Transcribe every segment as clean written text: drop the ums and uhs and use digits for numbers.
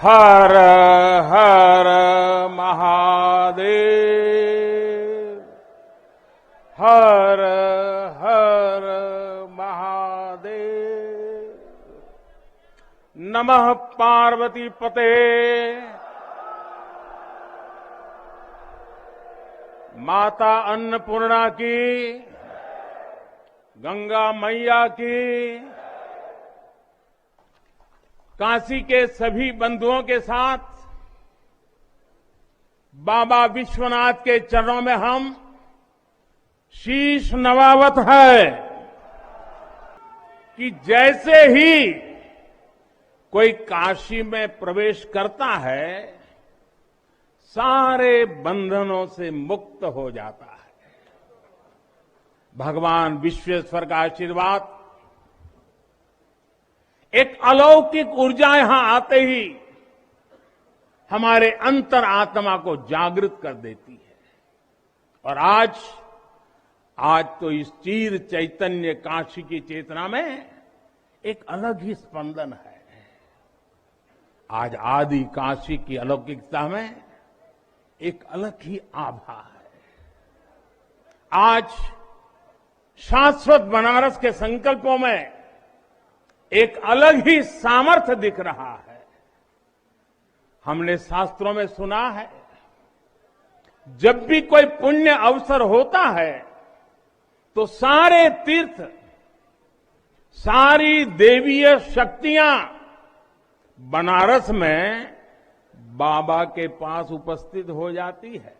हर हर महादेव। हर हर महादेव। नमः पार्वती पते। माता अन्नपूर्णा की, गंगा मैया की। काशी के सभी बंधुओं के साथ बाबा विश्वनाथ के चरणों में हम शीश नवावत है कि जैसे ही कोई काशी में प्रवेश करता है सारे बंधनों से मुक्त हो जाता है। भगवान विश्वेश्वर का आशीर्वाद, एक अलौकिक ऊर्जा यहां आते ही हमारे अंतर आत्मा को जागृत कर देती है। और आज तो इस चीर चैतन्य काशी की चेतना में एक अलग ही स्पंदन है। आज आदि काशी की अलौकिकता में एक अलग ही आभा है। आज शाश्वत बनारस के संकल्पों में एक अलग ही सामर्थ्य दिख रहा है। हमने शास्त्रों में सुना है, जब भी कोई पुण्य अवसर होता है तो सारे तीर्थ, सारी देवीय शक्तियां बनारस में बाबा के पास उपस्थित हो जाती है।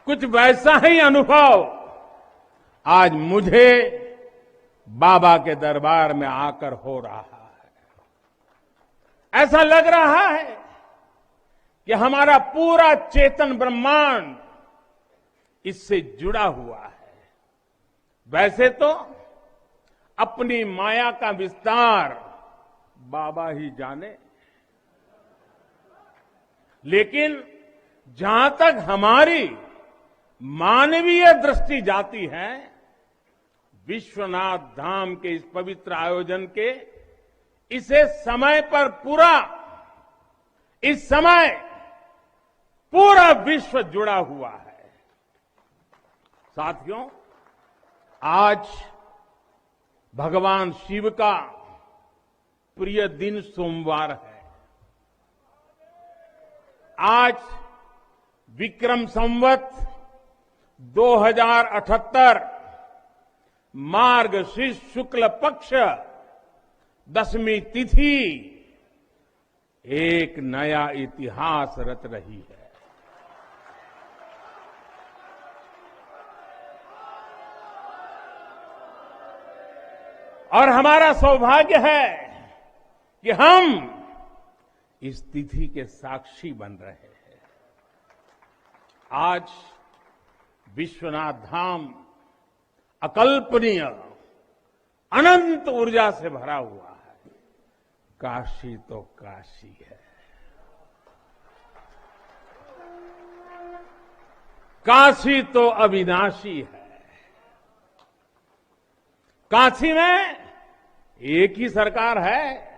कुछ वैसा ही अनुभव आज मुझे बाबा के दरबार में आकर हो रहा है। ऐसा लग रहा है कि हमारा पूरा चेतन ब्रह्मांड इससे जुड़ा हुआ है। वैसे तो अपनी माया का विस्तार बाबा ही जाने, लेकिन जहां तक हमारी मानवीय दृष्टि जाती है, विश्वनाथ धाम के इस पवित्र आयोजन के इसे समय पर इस समय पूरा विश्व जुड़ा हुआ है। साथियों, आज भगवान शिव का प्रिय दिन सोमवार है। आज विक्रम संवत 2078 मार्गशीर्ष शुक्ल पक्ष 10वीं तिथि एक नया इतिहास रच रही है। और हमारा सौभाग्य है कि हम इस तिथि के साक्षी बन रहे हैं। आज विश्वनाथ धाम अकल्पनीय अनंत ऊर्जा से भरा हुआ है। काशी तो काशी है। काशी तो अविनाशी है। काशी में एक ही सरकार है।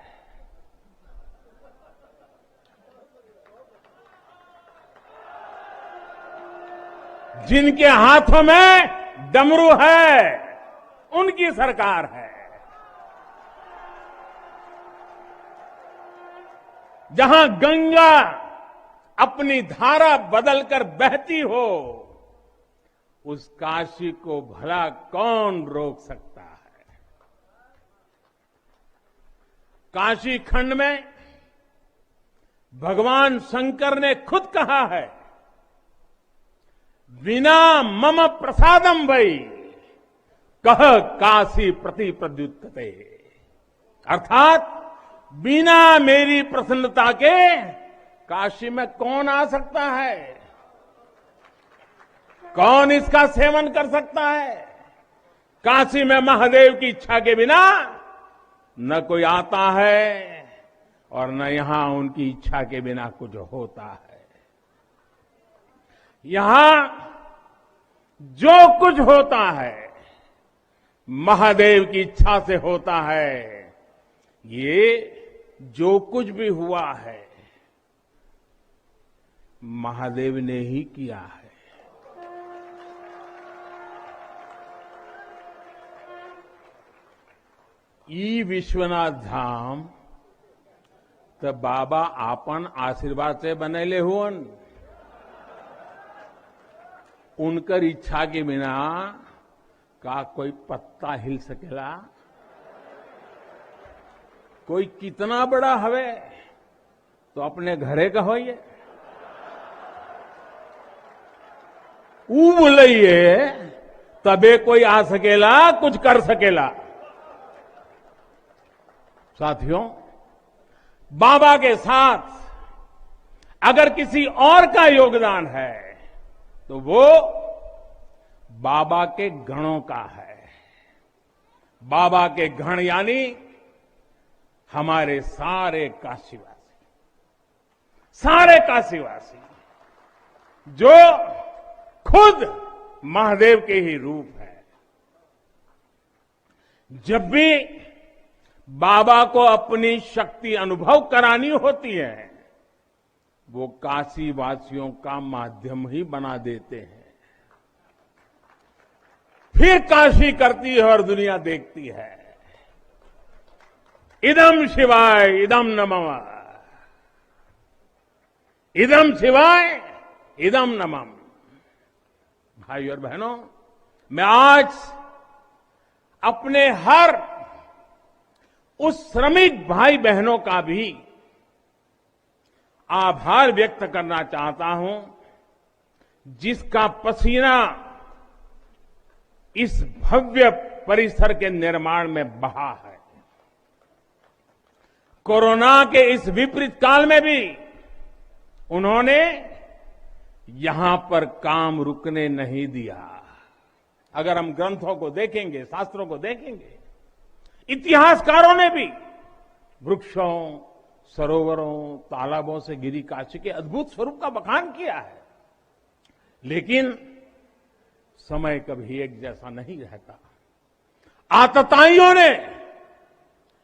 जिनके हाथों में डमरू है, उनकी सरकार है। जहां गंगा अपनी धारा बदलकर बहती हो, उस काशी को भला कौन रोक सकता है। काशी खंड में भगवान शंकर ने खुद कहा है, विना मम प्रसादम वै कह काशी प्रति प्रद्युत्ते। अर्थात बिना मेरी प्रसन्नता के काशी में कौन आ सकता है, कौन इसका सेवन कर सकता है। काशी में महादेव की इच्छा के बिना न कोई आता है और न यहां उनकी इच्छा के बिना कुछ होता है। यहां जो कुछ होता है महादेव की इच्छा से होता है। ये जो कुछ भी हुआ है महादेव ने ही किया है। ई विश्वनाथ धाम तो बाबा आपन आशीर्वाद से बनेले हुअन। उनकर इच्छा के बिना का कोई पत्ता हिल सकेला? कोई कितना बड़ा हवे तो अपने घरे का हो ये बोलिए तबे कोई आ सकेला, कुछ कर सकेला। साथियों, बाबा के साथ अगर किसी और का योगदान है तो वो बाबा के गणों का है। बाबा के गण यानी हमारे सारे काशीवासी जो खुद महादेव के ही रूप है। जब भी बाबा को अपनी शक्ति अनुभव करानी होती है वो काशी वासियों का माध्यम ही बना देते हैं। फिर काशी करती है और दुनिया देखती है। इदम शिवाय इदम नमः, इदम शिवाय इदम नमः। भाई और बहनों, मैं आज अपने हर उस श्रमिक भाई बहनों का भी आभार व्यक्त करना चाहता हूं जिसका पसीना इस भव्य परिसर के निर्माण में बहा है। कोरोना के इस विपरीत काल में भी उन्होंने यहां पर काम रुकने नहीं दिया। अगर हम ग्रंथों को देखेंगे, शास्त्रों को देखेंगे, इतिहासकारों ने भी वृक्षों, सरोवरों, तालाबों से घिरी काशी के अद्भुत स्वरूप का बखान किया है। लेकिन समय कभी एक जैसा नहीं रहता। आतताइयों ने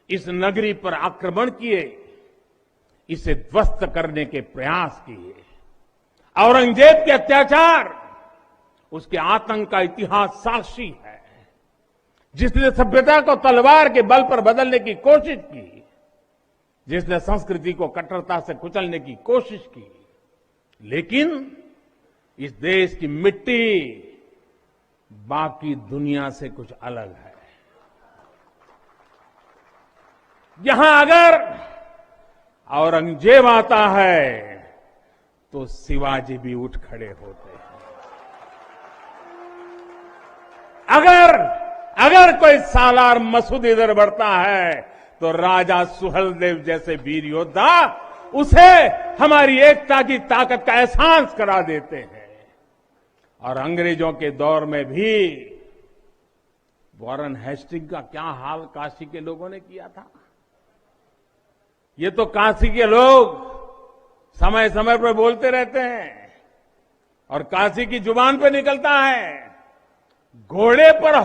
इस नगरी पर आक्रमण किए, इसे ध्वस्त करने के प्रयास किए। औरंगजेब के अत्याचार, उसके आतंक का इतिहास साक्षी है। जिसने सभ्यता को तलवार के बल पर बदलने की कोशिश की, जिसने संस्कृति को कट्टरता से कुचलने की कोशिश की, लेकिन इस देश की मिट्टी बाकी दुनिया से कुछ अलग है। यहां अगर औरंगजेब आता है तो शिवाजी भी उठ खड़े होते हैं। अगर कोई सालार मसूद इधर बढ़ता है तो राजा सुहेलदेव जैसे वीर योद्धा उसे हमारी एकता की ताकत का एहसास करा देते हैं। और अंग्रेजों के दौर में भी वॉरेन हेस्टिंग का क्या हाल काशी के लोगों ने किया था। ये तो काशी के लोग समय समय पर बोलते रहते हैं और काशी की जुबान पे निकलता है, घोड़े पर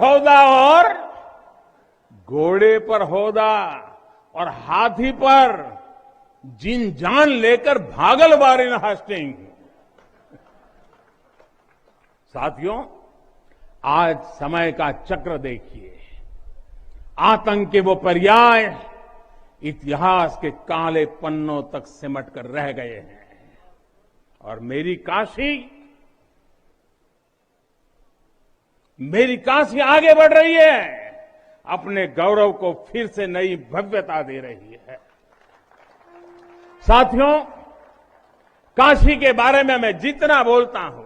हौदा और हाथी पर जिन जान लेकर भागल वॉरेन हेस्टिंग। साथियों, आज समय का चक्र देखिए। आतंक के वो पर्याय इतिहास के काले पन्नों तक सिमट कर रह गए हैं और मेरी काशी आगे बढ़ रही है, अपने गौरव को फिर से नई भव्यता दे रही है। साथियों, काशी के बारे में मैं जितना बोलता हूं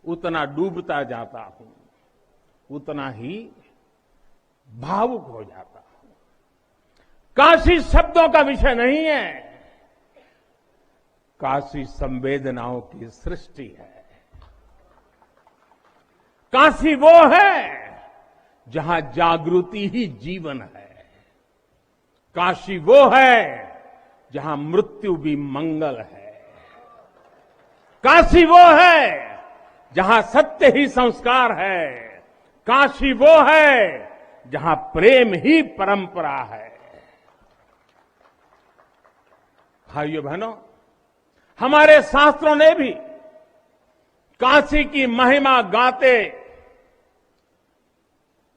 उतना डूबता जाता हूं, उतना ही भावुक हो जाता हूं। काशी शब्दों का विषय नहीं है, काशी संवेदनाओं की सृष्टि है। काशी वो है जहां जागृति ही जीवन है। काशी वो है जहां मृत्यु भी मंगल है। काशी वो है जहां सत्य ही संस्कार है। काशी वो है जहां प्रेम ही परंपरा है। भाइयों बहनों, हमारे शास्त्रों ने भी काशी की महिमा गाते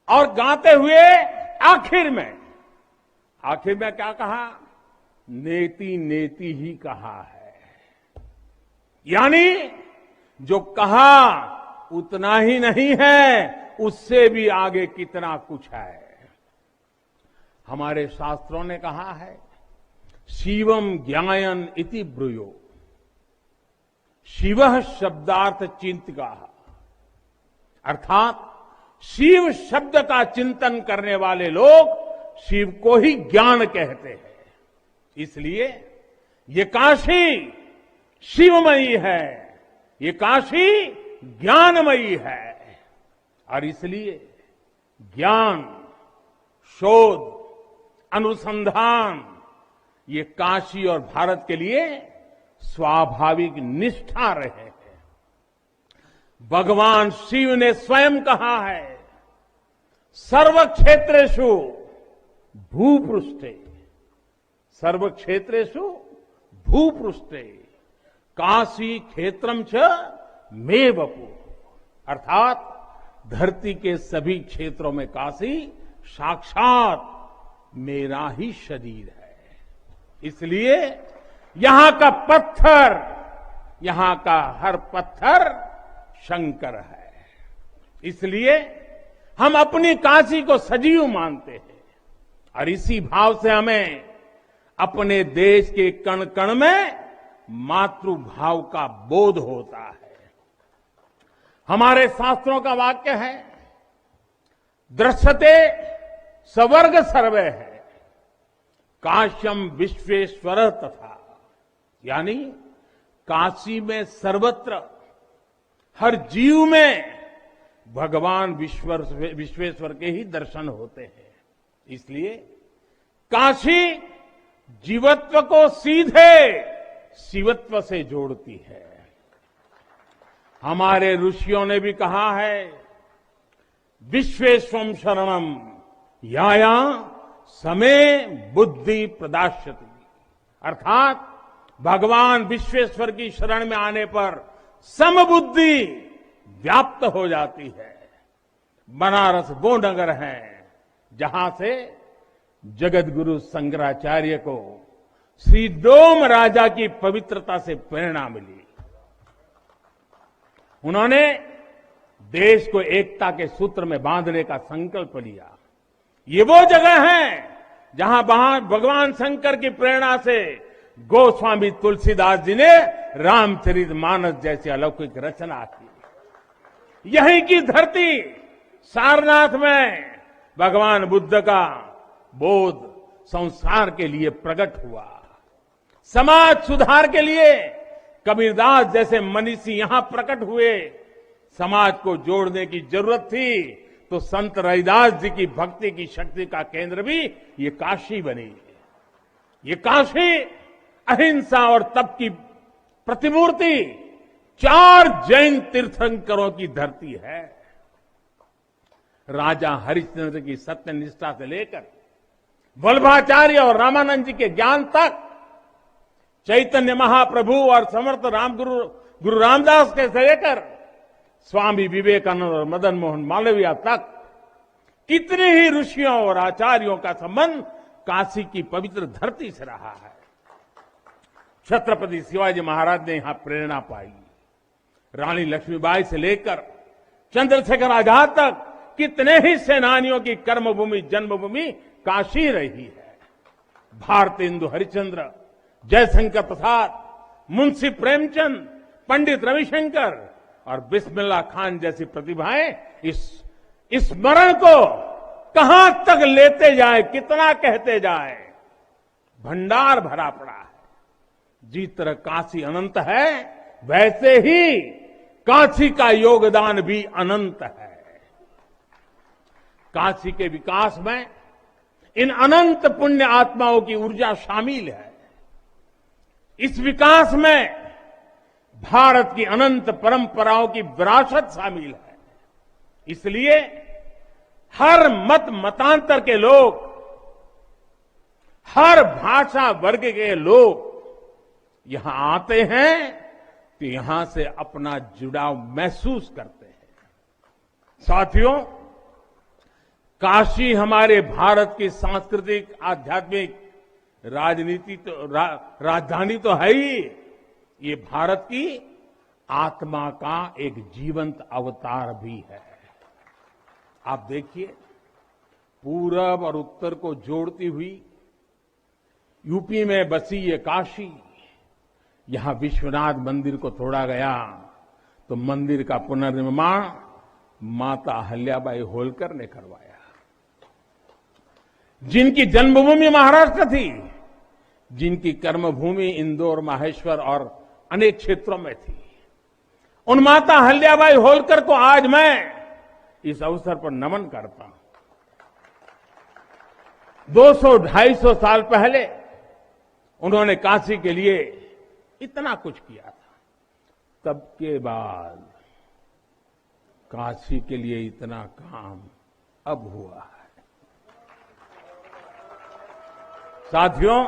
और गाते हुए आखिर में क्या कहा? नेति नेति ही कहा है। यानी जो कहा उतना ही नहीं है, उससे भी आगे कितना कुछ है। हमारे शास्त्रों ने कहा है, शिवम ज्ञायन इति ब्रूयो, शिव शब्दार्थ चिंतका, अर्थात शिव शब्द का चिंतन करने वाले लोग शिव को ही ज्ञान कहते हैं। इसलिए ये काशी शिवमयी है, ये काशी ज्ञानमयी है। और इसलिए ज्ञान, शोध, अनुसंधान ये काशी और भारत के लिए स्वाभाविक निष्ठा रहे हैं। भगवान शिव ने स्वयं कहा है, सर्व क्षेत्रेषु भूपृष्ठे, सर्व क्षेत्रेषु भूपृष्ठे काशी क्षेत्रम च मे वपु, अर्थात धरती के सभी क्षेत्रों में काशी साक्षात मेरा ही शरीर है। इसलिए यहां का पत्थर, यहां का हर पत्थर शंकर है। इसलिए हम अपनी काशी को सजीव मानते हैं और इसी भाव से हमें अपने देश के कण कण में मातृभाव का बोध होता है। हमारे शास्त्रों का वाक्य है, दृश्यते स्वर्ग सर्वे है, काश्यम विश्वेश्वर तथा, यानी काशी में सर्वत्र हर जीव में भगवान विश्वेश्वर के ही दर्शन होते हैं। इसलिए काशी जीवत्व को सीधे शिवत्व से जोड़ती है। हमारे ऋषियों ने भी कहा है, विश्वेश्वम शरणम याया समे बुद्धि प्रदास्यति, अर्थात भगवान विश्वेश्वर की शरण में आने पर समबुद्धि व्याप्त हो जाती है। बनारस वो नगर है जहां से जगत गुरु शंकराचार्य को श्री डोम राजा की पवित्रता से प्रेरणा मिली। उन्होंने देश को एकता के सूत्र में बांधने का संकल्प लिया। ये वो जगह है जहां भगवान शंकर की प्रेरणा से गोस्वामी तुलसीदास जी ने रामचरितमानस जैसी अलौकिक रचना की। यहीं की धरती सारनाथ में भगवान बुद्ध का बोध संसार के लिए प्रकट हुआ। समाज सुधार के लिए कबीरदास जैसे मनीषी यहां प्रकट हुए। समाज को जोड़ने की जरूरत थी तो संत रविदास जी की भक्ति की शक्ति का केंद्र भी ये काशी बनी। ये काशी अहिंसा और तप की प्रतिमूर्ति 4 जैन तीर्थंकरों की धरती है। राजा हरिश्चंद्र की सत्यनिष्ठा से लेकर वल्लभाचार्य और रामानंद जी के ज्ञान तक, चैतन्य महाप्रभु और समर्थ गुरु रामदास के से लेकर स्वामी विवेकानंद और मदन मोहन मालवीय तक कितने ही ऋषियों और आचार्यों का संबंध काशी की पवित्र धरती से रहा है। छत्रपति शिवाजी महाराज ने यहां प्रेरणा पाई। रानी लक्ष्मीबाई से लेकर चंद्रशेखर आजाद तक कितने ही सेनानियों की कर्मभूमि जन्मभूमि काशी रही है। भारतेंदु हरिश्चंद्र, जयशंकर प्रसाद, मुंशी प्रेमचंद, पंडित रविशंकर और बिस्मिल्लाह खान जैसी प्रतिभाएं इस स्मरण को कहां तक लेते जाए, कितना कहते जाए, भंडार भरा पड़ा है। जिस तरह काशी अनंत है, वैसे ही काशी का योगदान भी अनंत है। काशी के विकास में इन अनंत पुण्य आत्माओं की ऊर्जा शामिल है। इस विकास में भारत की अनंत परंपराओं की विरासत शामिल है। इसलिए हर मत मतांतर के लोग, हर भाषा वर्ग के लोग यहां आते हैं तो यहां से अपना जुड़ाव महसूस करते हैं। साथियों, काशी हमारे भारत की सांस्कृतिक, आध्यात्मिक, राजधानी तो है ही, ये भारत की आत्मा का एक जीवंत अवतार भी है। आप देखिए, पूरब और उत्तर को जोड़ती हुई यूपी में बसी ये काशी, यहां विश्वनाथ मंदिर को तोड़ा गया तो मंदिर का पुनर्निर्माण माता अहल्याबाई होलकर ने करवाया। जिनकी जन्मभूमि महाराष्ट्र थी, जिनकी कर्मभूमि इंदौर, माहेश्वर और अनेक क्षेत्रों में थी, उन माता अहल्याबाई होलकर को आज मैं इस अवसर पर नमन करता हूं। 200-250 साल पहले उन्होंने काशी के लिए इतना कुछ किया था, तब के बाद काशी के लिए इतना काम अब हुआ है। साथियों,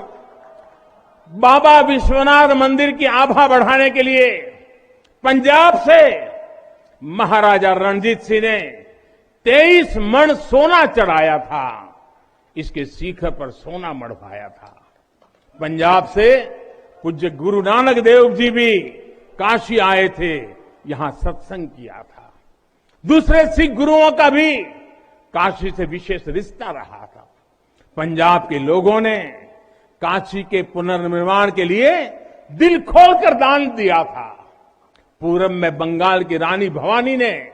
बाबा विश्वनाथ मंदिर की आभा बढ़ाने के लिए पंजाब से महाराजा रणजीत सिंह ने 23 मण सोना चढ़ाया था, इसके शिखर पर सोना मढ़वाया था। पंजाब से पूज्य गुरु नानक देव जी भी काशी आए थे, यहां सत्संग किया था। दूसरे सिख गुरुओं का भी काशी से विशेष रिश्ता रहा था। पंजाब के लोगों ने काशी के पुनर्निर्माण के लिए दिल खोलकर दान दिया था। पूरब में बंगाल की रानी भवानी ने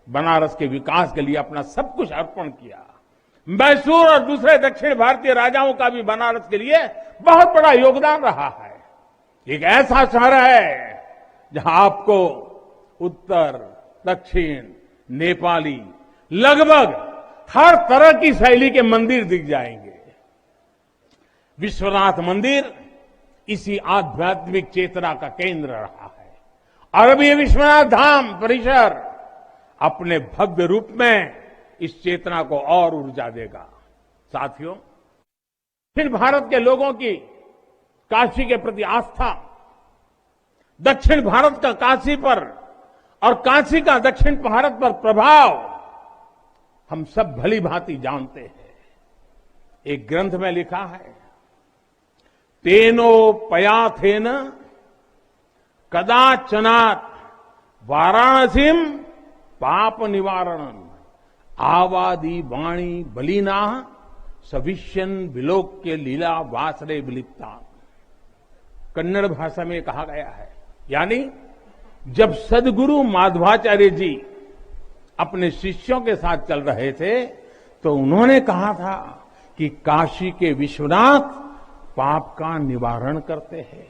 बनारस के विकास के लिए अपना सब कुछ अर्पण किया। मैसूर और दूसरे दक्षिण भारतीय राजाओं का भी बनारस के लिए बहुत बड़ा योगदान रहा है। एक ऐसा शहर है जहां आपको उत्तर, दक्षिण, नेपाली, लगभग हर तरह की शैली के मंदिर दिख जाएंगे। विश्वनाथ मंदिर इसी आध्यात्मिक चेतना का केंद्र रहा है और अब ये विश्वनाथ धाम परिसर अपने भव्य रूप में इस चेतना को और ऊर्जा देगा। साथियों, दक्षिण भारत के लोगों की काशी के प्रति आस्था, दक्षिण भारत का काशी पर और काशी का दक्षिण भारत पर प्रभाव हम सब भली भांति जानते हैं। एक ग्रंथ में लिखा है, तेनो पयाथेन कदाचनात् वाराणसीम पाप निवारणम आवादी वाणी बलिना सविष्यन विलोक्य लीला वासरे विलिप्ता। कन्नड़ भाषा में कहा गया है, यानी जब सदगुरु माधवाचार्य जी अपने शिष्यों के साथ चल रहे थे तो उन्होंने कहा था कि काशी के विश्वनाथ पाप का निवारण करते हैं।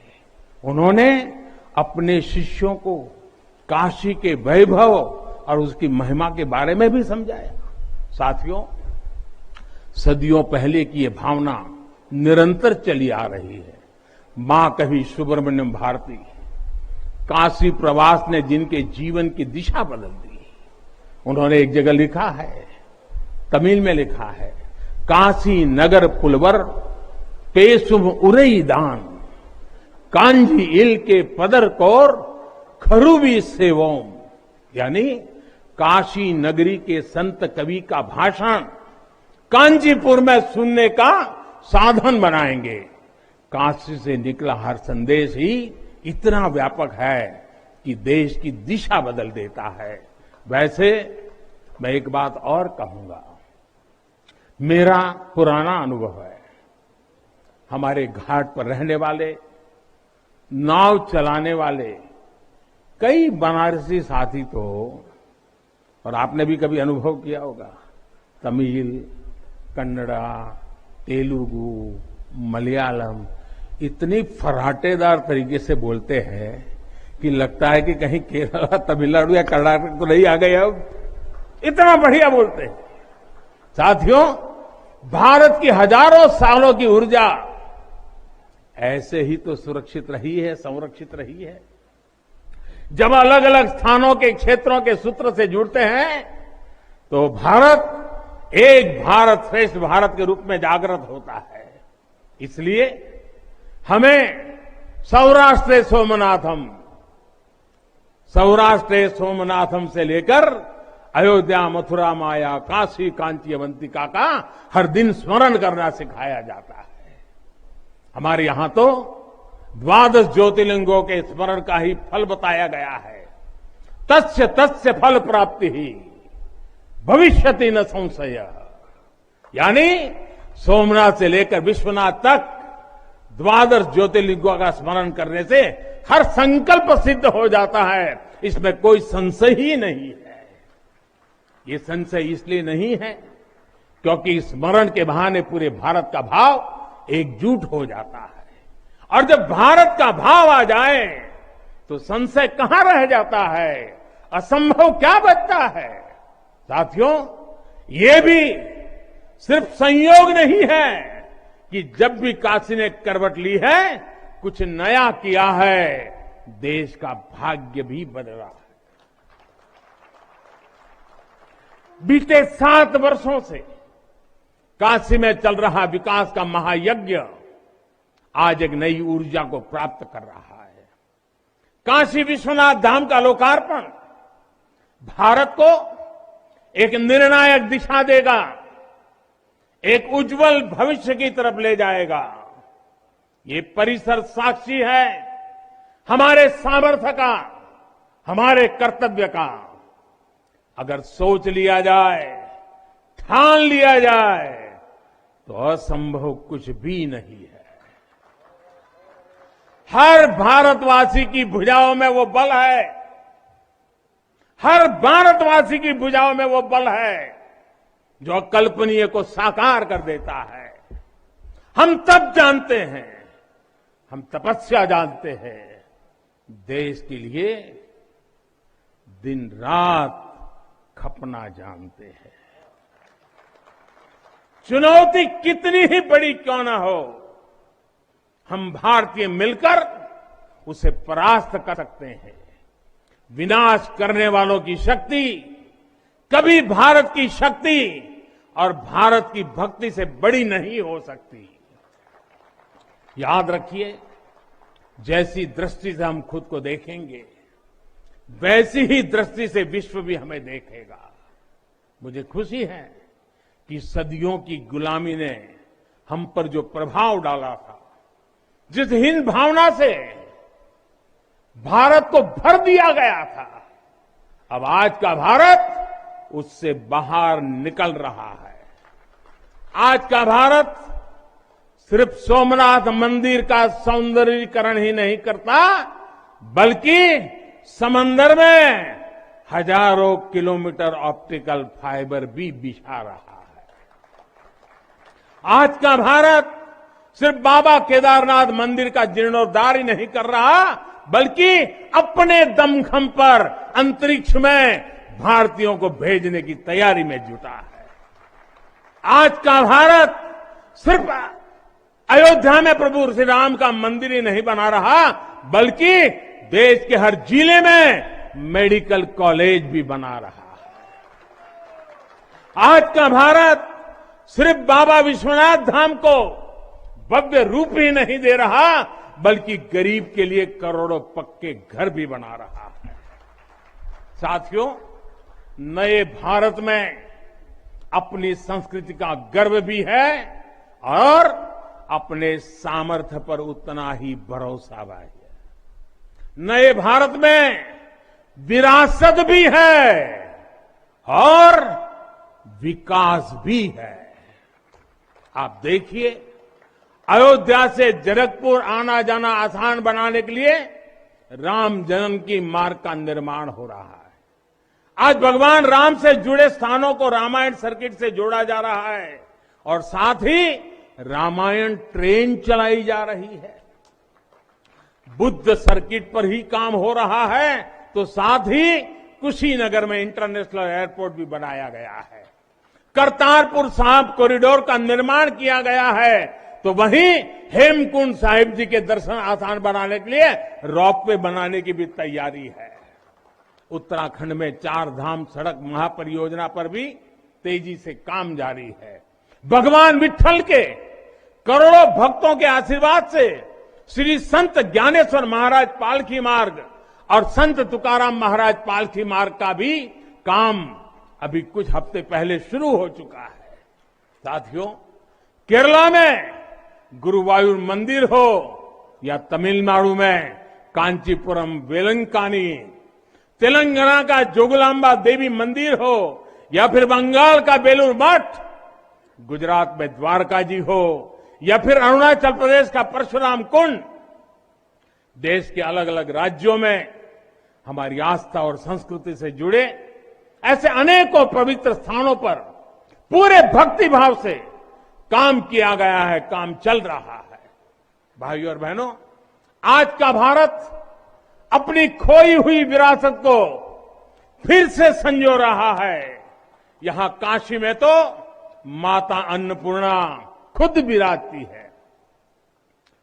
उन्होंने अपने शिष्यों को काशी के वैभव और उसकी महिमा के बारे में भी समझाया। साथियों, सदियों पहले की ये भावना निरंतर चली आ रही है। मां कवि सुब्रमण्यम भारती काशी प्रवास ने जिनके जीवन की दिशा बदल दी, उन्होंने एक जगह लिखा है, तमिल में लिखा है, काशी नगर पुलवर पेशुभ उरई दान कांजी इल के पदर कौर खरूबी सेवोम। यानी काशी नगरी के संत कवि का भाषण कांचीपुर में सुनने का साधन बनाएंगे। काशी से निकला हर संदेश ही इतना व्यापक है कि देश की दिशा बदल देता है। वैसे मैं एक बात और कहूंगा, मेरा पुराना अनुभव है, हमारे घाट पर रहने वाले, नाव चलाने वाले कई बनारसी साथी तो, और आपने भी कभी अनुभव किया होगा, तमिल, कन्नड़ा, तेलुगु, मलयालम इतनी फराटेदार तरीके से बोलते हैं कि लगता है कि कहीं केरला, तमिलनाडु या कर्नाटक तो नहीं आ गए। अब इतना बढ़िया बोलते हैं। साथियों, भारत की हजारों सालों की ऊर्जा ऐसे ही तो सुरक्षित रही है, संरक्षित रही है। जब अलग अलग स्थानों के क्षेत्रों के सूत्र से जुड़ते हैं तो भारत एक भारत श्रेष्ठ भारत के रूप में जागृत होता है। इसलिए हमें सौराष्ट्र सोमनाथम, सौराष्ट्र सोमनाथम से लेकर अयोध्या, मथुरा, माया, काशी, कांची, अवंतिका का हर दिन स्मरण करना सिखाया जाता है। हमारे यहां तो 12 ज्योतिर्लिंगों के स्मरण का ही फल बताया गया है। तस्य तस्य फल प्राप्ति ही भविष्यति न संशय, यानी सोमनाथ से लेकर विश्वनाथ तक 12 ज्योतिर्लिंगों का स्मरण करने से हर संकल्प सिद्ध हो जाता है, इसमें कोई संशय ही नहीं है। ये संशय इसलिए नहीं है क्योंकि स्मरण के बहाने पूरे भारत का भाव एकजुट हो जाता है, और जब भारत का भाव आ जाए तो संशय कहां रह जाता है, असंभव क्या बचता है। साथियों, ये भी सिर्फ संयोग नहीं है कि जब भी काशी ने करवट ली है, कुछ नया किया है, देश का भाग्य भी बदला है। बीते 7 वर्षों से काशी में चल रहा विकास का महायज्ञ आज एक नई ऊर्जा को प्राप्त कर रहा है। काशी विश्वनाथ धाम का लोकार्पण भारत को एक निर्णायक दिशा देगा, एक उज्जवल भविष्य की तरफ ले जाएगा। ये परिसर साक्षी है हमारे सामर्थ्य का, हमारे कर्तव्य का। अगर सोच लिया जाए, ठान लिया जाए, तो असंभव कुछ भी नहीं है। हर भारतवासी की भुजाओं में वो बल है, हर भारतवासी की भुजाओं में वो बल है जो अकल्पनीय को साकार कर देता है। हम तब जानते हैं, हम तपस्या जानते हैं, देश के लिए दिन रात खपना जानते हैं। चुनौती कितनी ही बड़ी क्यों ना हो, हम भारतीय मिलकर उसे परास्त कर सकते हैं। विनाश करने वालों की शक्ति कभी भारत की शक्ति और भारत की भक्ति से बड़ी नहीं हो सकती। याद रखिए, जैसी दृष्टि से हम खुद को देखेंगे, वैसी ही दृष्टि से विश्व भी हमें देखेगा। मुझे खुशी है कि सदियों की गुलामी ने हम पर जो प्रभाव डाला था, जिस हीन भावना से भारत को भर दिया गया था, अब आज का भारत उससे बाहर निकल रहा है। आज का भारत सिर्फ सोमनाथ मंदिर का सौंदर्यीकरण ही नहीं करता, बल्कि समंदर में हजारों किलोमीटर ऑप्टिकल फाइबर भी बिछा रहा है। आज का भारत सिर्फ बाबा केदारनाथ मंदिर का जीर्णोद्धार ही नहीं कर रहा, बल्कि अपने दमखम पर अंतरिक्ष में भारतीयों को भेजने की तैयारी में जुटा है। आज का भारत सिर्फ अयोध्या में प्रभु श्री राम का मंदिर ही नहीं बना रहा, बल्कि देश के हर जिले में मेडिकल कॉलेज भी बना रहा है। आज का भारत सिर्फ बाबा विश्वनाथ धाम को भव्य रूप ही नहीं दे रहा, बल्कि गरीब के लिए करोड़ों पक्के घर भी बना रहा है। साथियों, नए भारत में अपनी संस्कृति का गर्व भी है और अपने सामर्थ्य पर उतना ही भरोसा भी है। नए भारत में विरासत भी है और विकास भी है। आप देखिए, अयोध्या से जनकपुर आना जाना आसान बनाने के लिए राम जन्म की मार्ग का निर्माण हो रहा है। आज भगवान राम से जुड़े स्थानों को रामायण सर्किट से जोड़ा जा रहा है और साथ ही रामायण ट्रेन चलाई जा रही है। बुद्ध सर्किट पर ही काम हो रहा है, तो साथ ही कुशीनगर में इंटरनेशनल एयरपोर्ट भी बनाया गया है। करतारपुर साहिब कॉरिडोर का निर्माण किया गया है, तो वहीं हेमकुंड साहिब जी के दर्शन आसान बनाने के लिए रोपवे बनाने की भी तैयारी है। उत्तराखंड में 4 धाम सड़क महापरियोजना पर भी तेजी से काम जारी है। भगवान विट्ठल के करोड़ों भक्तों के आशीर्वाद से श्री संत ज्ञानेश्वर महाराज पालकी मार्ग और संत तुकाराम महाराज पालकी मार्ग का भी काम अभी कुछ हफ्ते पहले शुरू हो चुका है। साथियों, केरला में गुरुवायूर मंदिर हो या तमिलनाडु में कांचीपुरम वेलंकानी, तेलंगाना का जोगलांबा देवी मंदिर हो या फिर बंगाल का बेलूर मठ, गुजरात में द्वारका जी हो या फिर अरुणाचल प्रदेश का परशुराम कुंड, देश के अलग अलग राज्यों में हमारी आस्था और संस्कृति से जुड़े ऐसे अनेकों पवित्र स्थानों पर पूरे भक्ति भाव से काम किया गया है, काम चल रहा है। भाइयों और बहनों, आज का भारत अपनी खोई हुई विरासत को फिर से संजो रहा है। यहां काशी में तो माता अन्नपूर्णा खुद विराजती है।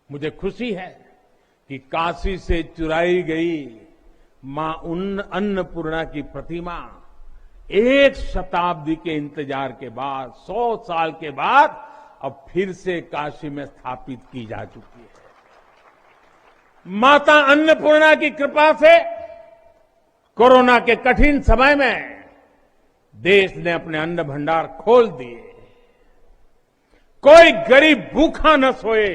मुझे खुशी है कि काशी से चुराई गई मां अन्नपूर्णा की प्रतिमा 1 शताब्दी के इंतजार के बाद, 100 साल के बाद अब फिर से काशी में स्थापित की जा चुकी है। माता अन्नपूर्णा की कृपा से कोरोना के कठिन समय में देश ने अपने अन्न भंडार खोल दिए। कोई गरीब भूखा न सोए,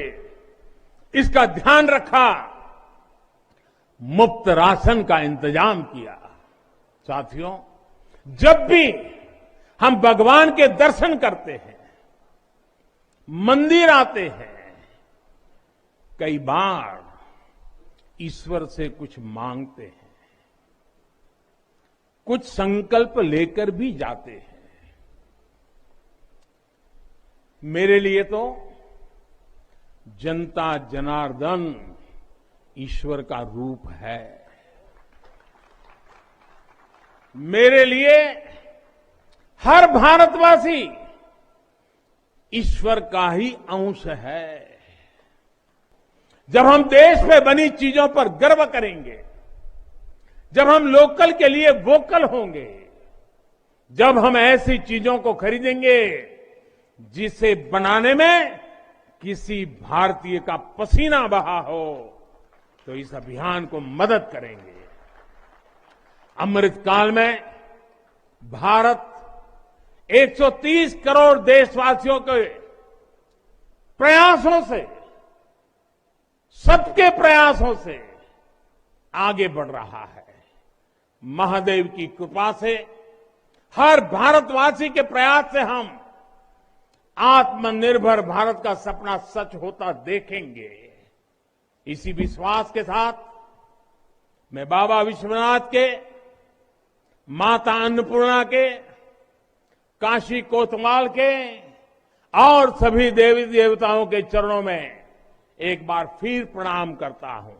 इसका ध्यान रखा। मुफ्त राशन का इंतजाम किया। साथियों, जब भी हम भगवान के दर्शन करते हैं, मंदिर आते हैं, कई बार ईश्वर से कुछ मांगते हैं, कुछ संकल्प लेकर भी जाते हैं। मेरे लिए तो जनता जनार्दन ईश्वर का रूप है। मेरे लिए हर भारतवासी ईश्वर का ही अंश है। जब हम देश में बनी चीजों पर गर्व करेंगे, जब हम लोकल के लिए वोकल होंगे, जब हम ऐसी चीजों को खरीदेंगे जिसे बनाने में किसी भारतीय का पसीना बहा हो, तो इस अभियान को मदद करेंगे। अमृत काल में भारत 130 करोड़ देशवासियों के प्रयासों से, सबके प्रयासों से आगे बढ़ रहा है। महादेव की कृपा से, हर भारतवासी के प्रयास से हम आत्मनिर्भर भारत का सपना सच होता देखेंगे। इसी विश्वास के साथ मैं बाबा विश्वनाथ के, माता अन्नपूर्णा के, काशी कोतवाल के और सभी देवी देवताओं के चरणों में एक बार फिर प्रणाम करता हूं।